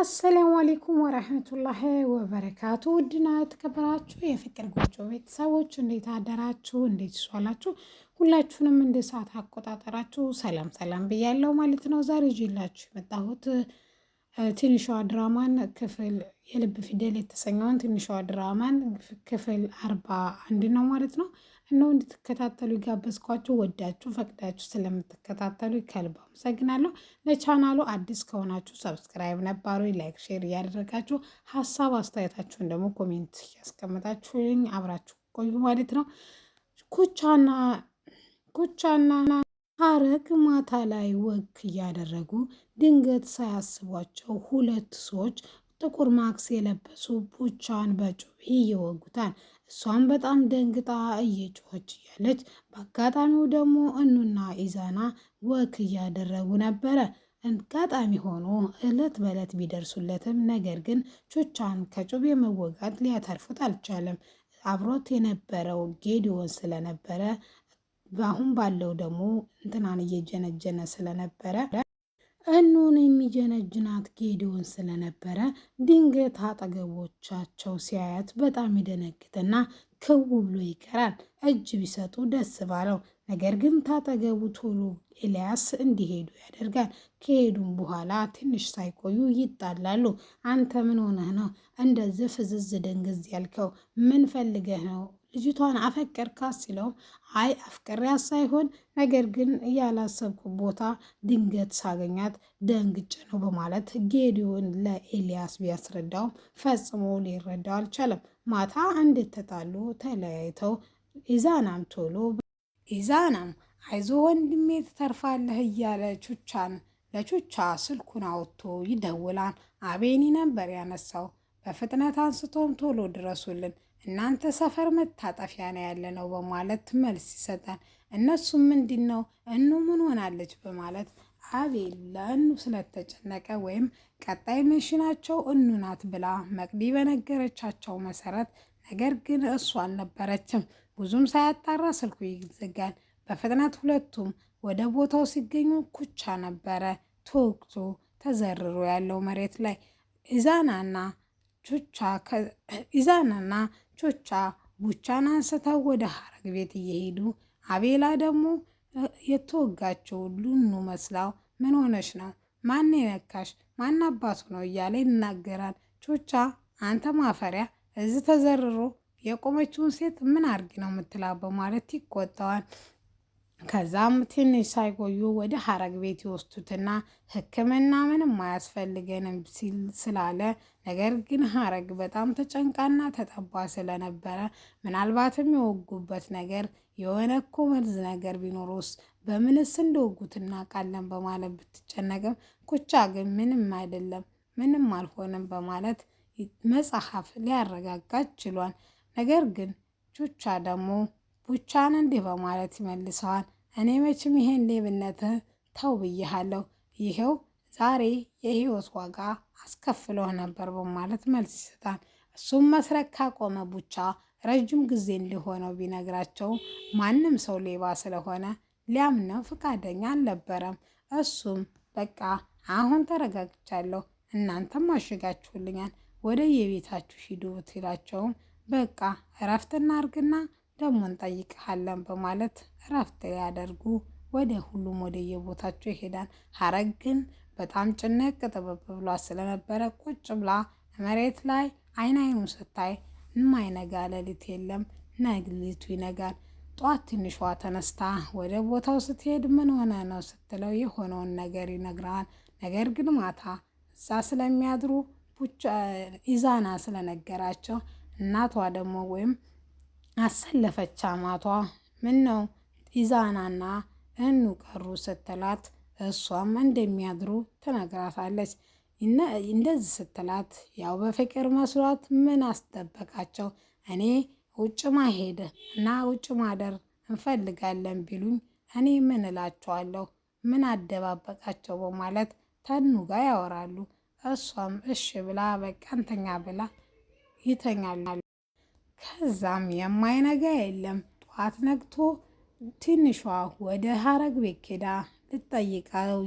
አሰላሙ አለይኩም ወራህመቱላሂ ወበረካቱ። ውድና የተከበራችሁ የፍቅር ጎጆ ቤተሰቦች እንዴት አደራችሁ? እንዴት ዋላችሁ? ሁላችሁንም እንደ ሰዓት አቆጣጠራችሁ ሰላም ሰላም ብያለሁ ማለት ነው። ዛሬ ይዤላችሁ የመጣሁት ትንሿ ድራማን ክፍል የልብ ፊደል የተሰኘውን ትንሿ ድራማን ክፍል 41 ነው ማለት ነው። እነሆ እንድትከታተሉ ይጋበዝኳችሁ። ወዳችሁ ፈቅዳችሁ ስለምትከታተሉ ከልብ አመሰግናለሁ። ለቻናሉ አዲስ ከሆናችሁ ሰብስክራይብ፣ ነባሩ ላይክ፣ ሼር እያደረጋችሁ ሀሳብ አስተያየታችሁን ደግሞ ኮሜንት እያስቀመጣችሁኝ አብራችሁ ቆዩ ማለት ነው። ኩቻና ሀረግ ማታ ላይ ወክ እያደረጉ ድንገት ሳያስቧቸው ሁለት ሰዎች ጥቁር ማክስ የለበሱ ቡቻን በጩቤ ይወጉታል። እሷም በጣም ደንግጣ እየጮኸች እያለች በአጋጣሚው ደግሞ እኑና ኢዛና ወክ እያደረጉ ነበረ። አጋጣሚ ሆኖ እለት በእለት ቢደርሱለትም ነገር ግን ቹቻን ከጩቤ መወጋት ሊያተርፉት አልቻለም። አብሮት የነበረው ጌዲዮን ስለነበረ በአሁን ባለው ደግሞ እንትናን እየጀነጀነ ስለነበረ እኑን የሚጀነጅናት ጌዲዮን ስለነበረ ድንገት አጠገቦቻቸው ሲያያት በጣም ይደነግጥና ክው ብሎ ይቀራል። እጅ ቢሰጡ ደስ ባለው፣ ነገር ግን ታጠገቡ ቶሎ ኤልያስ እንዲሄዱ ያደርጋል። ከሄዱም በኋላ ትንሽ ሳይቆዩ ይጣላሉ። አንተ ምን ሆነህ ነው እንደዚህ ፍዝዝ ደንግዝ ያልከው? ምን ፈልገህ ነው? ልጅቷን አፈቀርካት ሲለው አይ አፍቅሬያት ሳይሆን ነገር ግን ያላሰብኩ ቦታ ድንገት ሳገኛት ደንግጬ ነው በማለት ጌዲዮን ለኤልያስ ቢያስረዳውም ፈጽሞ ሊረዳው አልቻለም። ማታ እንደተጣሉ ተለያይተው ኢዛናም አይዞ ወንድሜ ትተርፋለህ እያለ ለቹቻ ስልኩን አውጥቶ ይደውላል። አቤኒ ነበር ያነሳው። በፍጥነት አንስቶም ቶሎ ድረሱልን፣ እናንተ ሰፈር መታጠፊያ ነው ያለ ነው በማለት መልስ ይሰጣል። እነሱም ምንድን ነው እኑ ምን ሆናለች በማለት አቤል ለእኑ ስለተጨነቀ ወይም ቀጣይ መሽናቸው እኑ ናት ብላ መቅዲ በነገረቻቸው መሰረት፣ ነገር ግን እሱ አልነበረችም። ብዙም ሳያጣራ ስልኩ ይዘጋል። በፍጥነት ሁለቱም ወደ ቦታው ሲገኙ ኩቻ ነበረ ተወግቶ ተዘርሮ ያለው መሬት ላይ። ኢዛናና ቹቻ ቡቻን አንስተው ወደ ሀረግ ቤት እየሄዱ አቤላ ደግሞ የተወጋቸው ሉኑ መስላው ምን ሆነሽ ነው? ማን የነካሽ? ማን አባቱ ነው እያለ ይናገራል። ቹቻ አንተ ማፈሪያ፣ እዚህ ተዘርሮ የቆመችውን ሴት ምን አርጊ ነው የምትላ በማለት ይቆጣዋል። ከዛም ትንሽ ሳይቆዩ ወደ ሀረግ ቤት ይወስዱትና ሕክምና ምንም አያስፈልገንም ስላለ፣ ነገር ግን ሀረግ በጣም ተጨንቃና ተጠባ ስለነበረ ምናልባትም የወጉበት ነገር የሆነ እኮ መርዝ ነገር ቢኖረውስ በምንስ እንደወጉት እናውቃለን በማለት ብትጨነቅም፣ ኩቻ ግን ምንም አይደለም ምንም አልሆንም በማለት መጽሐፍ ሊያረጋጋት ችሏል። ነገር ግን ቹቻ ደግሞ ቡቻን እንዲህ በማለት ይመልሰዋል። እኔ መቼም ይሄን ሌብነትህ ተው ብዬሃለሁ፣ ይኸው ዛሬ የህይወት ዋጋ አስከፍሎህ ነበር በማለት መልስ ይሰጣል። እሱም መስረቅ ካቆመ ቡቻ ረጅም ጊዜ እንዲሆነው ቢነግራቸው ማንም ሰው ሌባ ስለሆነ ሊያምነው ፈቃደኛ አልነበረም። እሱም በቃ አሁን ተረጋግቻለሁ፣ እናንተም አሽጋችሁልኛል፣ ወደ የቤታችሁ ሂዱ ትላቸውም በቃ እረፍት እናርግና ደግሞ እንጠይቅሃለን በማለት እረፍት ያደርጉ ወደ ሁሉም ወደ የቦታቸው ይሄዳል። ሀረግ ግን በጣም ጭንቅ ጥብብ ብሏ ስለነበረ ቁጭ ብላ መሬት ላይ አይኑን ስታይ የማይነጋ ሌሊት የለም። ነግሊቱ ይነጋል። ጧት ትንሿ ተነስታ ወደ ቦታው ስትሄድ ምን ሆነ ነው ስትለው የሆነውን ነገር ይነግራል። ነገር ግን ማታ እዛ ስለሚያድሩ ኢዛና ስለነገራቸው እናቷ ደግሞ ወይም አሰለፈች አማቷ ምን ነው ኢዛናና እኑ ቀሩ ስትላት እሷም እንደሚያድሩ ትነግራታለች። እንደዚህ ስትላት ያው በፍቅር መስሏት ምን አስጠበቃቸው? እኔ ውጭ ማሄድ እና ውጭ ማደር እንፈልጋለን ቢሉኝ እኔ ምን እላቸዋለሁ? ምን አደባበቃቸው በማለት ተኑ ጋር ያወራሉ። እሷም እሺ ብላ በቃ እንተኛ ብላ ይተኛሉ። ከዛም የማይነጋ የለም። ጧት ነግቶ ትንሿ ወደ ሀረግ ቤት ሄዳ ልትጠይቀው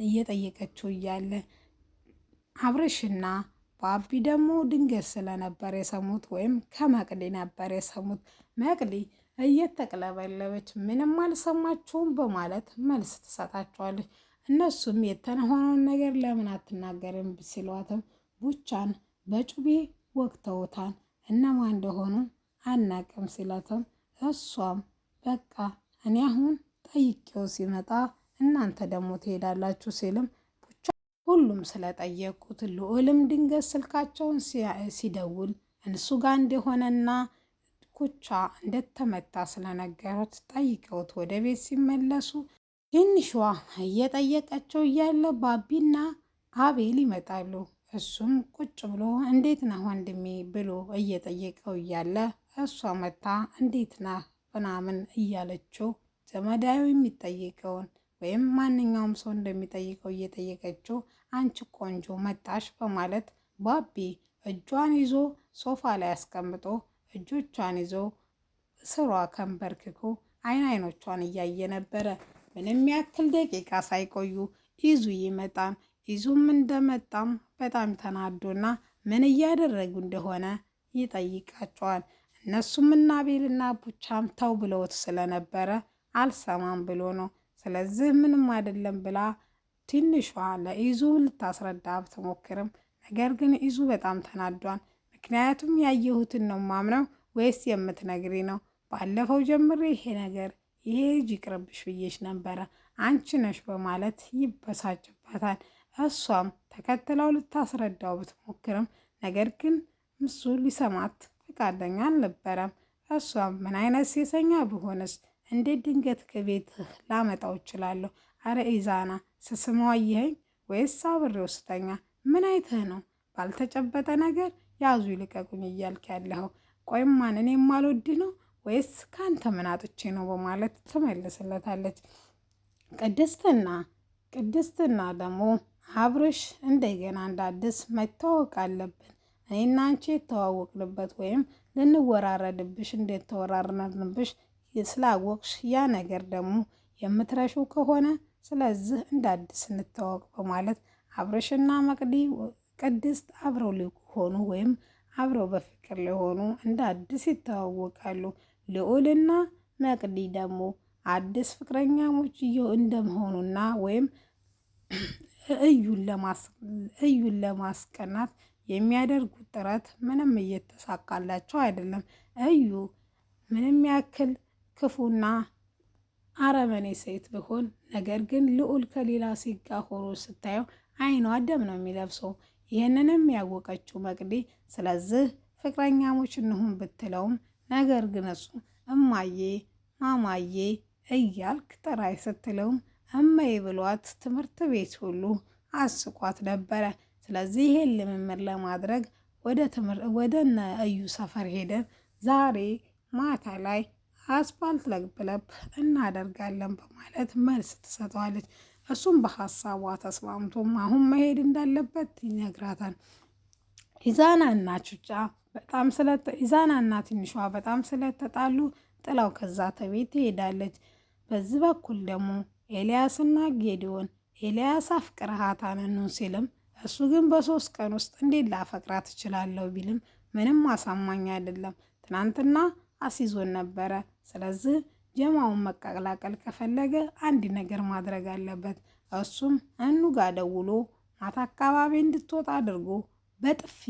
እየጠየቀችው እያለ አብርሽና ባቢ ደግሞ ድንገት ስለነበር የሰሙት ወይም ከመቅዲ ነበር የሰሙት። መቅዲ እየተቅለበለበች ምንም አልሰማችሁም በማለት መልስ ትሰጣቸዋለች። እነሱም የተሆነውን ነገር ለምን አትናገርም ሲሏትም ቡቻን በጩቤ ወግተውታል፣ እነማን እንደሆኑ አናቅም ሲላትም እሷም በቃ እኔ አሁን ጠይቄው ሲመጣ እናንተ ደግሞ ትሄዳላችሁ ሲልም ሁሉም ስለጠየቁት ልዑልም ድንገት ስልካቸውን ሲደውል እነሱ ጋር እንደሆነና ኩቻ እንደተመታ ስለነገሩት ጠይቀውት ወደ ቤት ሲመለሱ ትንሿ እየጠየቀችው እያለ ባቢና አቤል ይመጣሉ። እሱም ቁጭ ብሎ እንዴት ነህ ወንድሜ ብሎ እየጠየቀው እያለ እሷ መታ እንዴት ነህ ምናምን እያለችው ዘመዳዊ የሚጠይቀውን ወይም ማንኛውም ሰው እንደሚጠይቀው እየጠየቀችው አንቺ ቆንጆ መጣሽ በማለት ባቢ እጇን ይዞ ሶፋ ላይ አስቀምጦ እጆቿን ይዞ ስሯ ከንበርክኮ አይኖቿን እያየ ነበረ። ምንም ያክል ደቂቃ ሳይቆዩ ይዙ ይመጣም። ይዙም እንደመጣም በጣም ተናዶና ምን እያደረጉ እንደሆነ ይጠይቃቸዋል። እነሱም እና አቤልና ቡቻም ተው ብለውት ስለነበረ አልሰማም ብሎ ነው። ስለዚህ ምንም አይደለም ብላ ትንሿ ለኢዙ ልታስረዳ ብትሞክርም ነገር ግን ኢዙ በጣም ተናዷል። ምክንያቱም ያየሁትን ነው ማምነው ወይስ የምትነግሪ ነው? ባለፈው ጀምሬ ይሄ ልጅ ይቅርብሽ ብዬሽ ነበረ አንቺ ነሽ በማለት ይበሳጭባታል። እሷም ተከትለው ልታስረዳው ብትሞክርም ነገር ግን እሱ ሊሰማት ፈቃደኛ አልነበረም። እሷም ምን አይነት ሴሰኛ ብሆንስ እንዴት ድንገት ከቤትህ ላመጣው እችላለሁ? አረ ኢዛና ስስመው አየኸኝ ወይስ አብሬው ስተኛ? ምን አይተህ ነው ባልተጨበጠ ነገር ያዙ ይልቀቁኝ እያልክ ያለኸው? ቆይማን እኔ የማልወድ ነው ወይስ ካንተ ምን አጥቼ ነው በማለት ትመልስለታለች። ቅድስትና ደግሞ አብርሽ እንደገና እንዳዲስ መታወቅ አለብን፣ እኔና አንቺ የተዋወቅንበት ወይም ልንወራረድብሽ እንደተወራረድንብሽ ስላወቅሽ ያ ነገር ደግሞ የምትረሹ ከሆነ ስለዚህ እንዳዲስ እንተዋወቅ በማለት አብርሽና መቅዲ ቅድስት አብረው ሊሆኑ ወይም አብረው በፍቅር ሊሆኑ እንደ አዲስ ይተዋወቃሉ። ልዑልና መቅዲ ደግሞ አዲስ ፍቅረኛሞች እንደመሆኑና ወይም እዩን ለማስቀናት የሚያደርጉት ጥረት ምንም እየተሳካላቸው አይደለም። እዩ ምንም ያክል ክፉና አረመኔ ሴት ቢሆን ነገር ግን ልዑል ከሌላ ሴት ጋር ሆኖ ስታየው አይኗ ደም ነው የሚለብሰው። ይህንንም ያወቀችው መቅዲ ስለዚህ ፍቅረኛሞች እንሁን ብትለውም ነገር ግን እሱ እማዬ ማማዬ እያልክ ጥራይ ስትለውም እማዬ ብሏት ትምህርት ቤት ሁሉ አስቋት ነበረ። ስለዚህ ይሄን ልምምድ ለማድረግ ወደ እነ እዩ ሰፈር ሄደን ዛሬ ማታ ላይ አስፓልት ለግብለብ እናደርጋለን በማለት መልስ ትሰጠዋለች። እሱም በሀሳቧ ተስማምቶም አሁን መሄድ እንዳለበት ይነግራታል። ኢዛናና ትንሿ በጣም ስለተጣሉ ጥላው ከዛ ተቤት ትሄዳለች። በዚህ በኩል ደግሞ ኤልያስና ጌዲዮን ኤልያስ አፍቅረሃታን ነው ሲልም እሱ ግን በ3 ቀን ውስጥ እንዴት ላፈቅራት እችላለሁ ቢልም ምንም አሳማኝ አይደለም። ትናንትና አስይዞን ነበረ። ስለዚህ ጀማውን መቀላቀል ከፈለገ አንድ ነገር ማድረግ አለበት። እሱም እኑ ጋር ደውሎ ማታ አካባቢ እንድትወጣ አድርጎ በጥፊ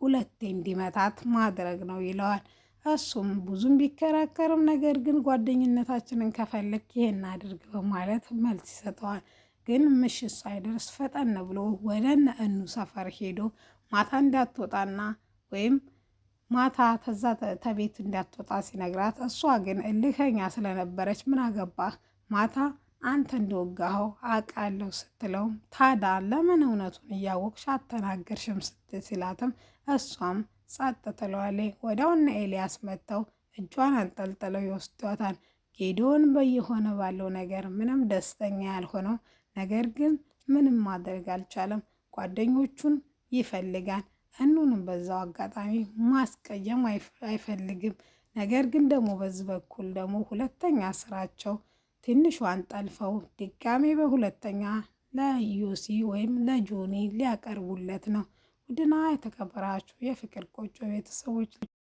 2 እንዲመታት ማድረግ ነው ይለዋል። እሱም ብዙም ቢከራከርም ነገር ግን ጓደኝነታችንን ከፈለግ ይሄን አድርግ በማለት መልስ ይሰጠዋል። ግን ምሽት ሳይደርስ ፈጠን ብሎ ወደ እኑ ሰፈር ሄዶ ማታ እንዳትወጣና ወይም ማታ ተዛ ተቤት እንዳትወጣ ሲነግራት እሷ ግን እልከኛ ስለነበረች ምን አገባህ ማታ አንተ እንደወጋኸው አውቃለሁ ስትለውም ታዳ ለምን እውነቱን እያወቅሽ አተናገርሽም ሲላትም እሷም ጸጥ ትለዋለች። ወዲያውና ኤልያስ መጥተው እጇን አንጠልጥለው ይወስዷታል። ጌዲዮን በየሆነ ባለው ነገር ምንም ደስተኛ ያልሆነው ነገር ግን ምንም ማድረግ አልቻለም። ጓደኞቹን ይፈልጋል። እኑንም በዛው አጋጣሚ ማስቀየም አይፈልግም። ነገር ግን ደግሞ በዚህ በኩል ደግሞ ሁለተኛ ስራቸው ትንሿን ጠልፈው ድጋሜ በሁለተኛ ለዮሲ ወይም ለጆኒ ሊያቀርቡለት ነው። ውድና የተከበራችሁ የፍቅር ቆጮ ቤተሰቦች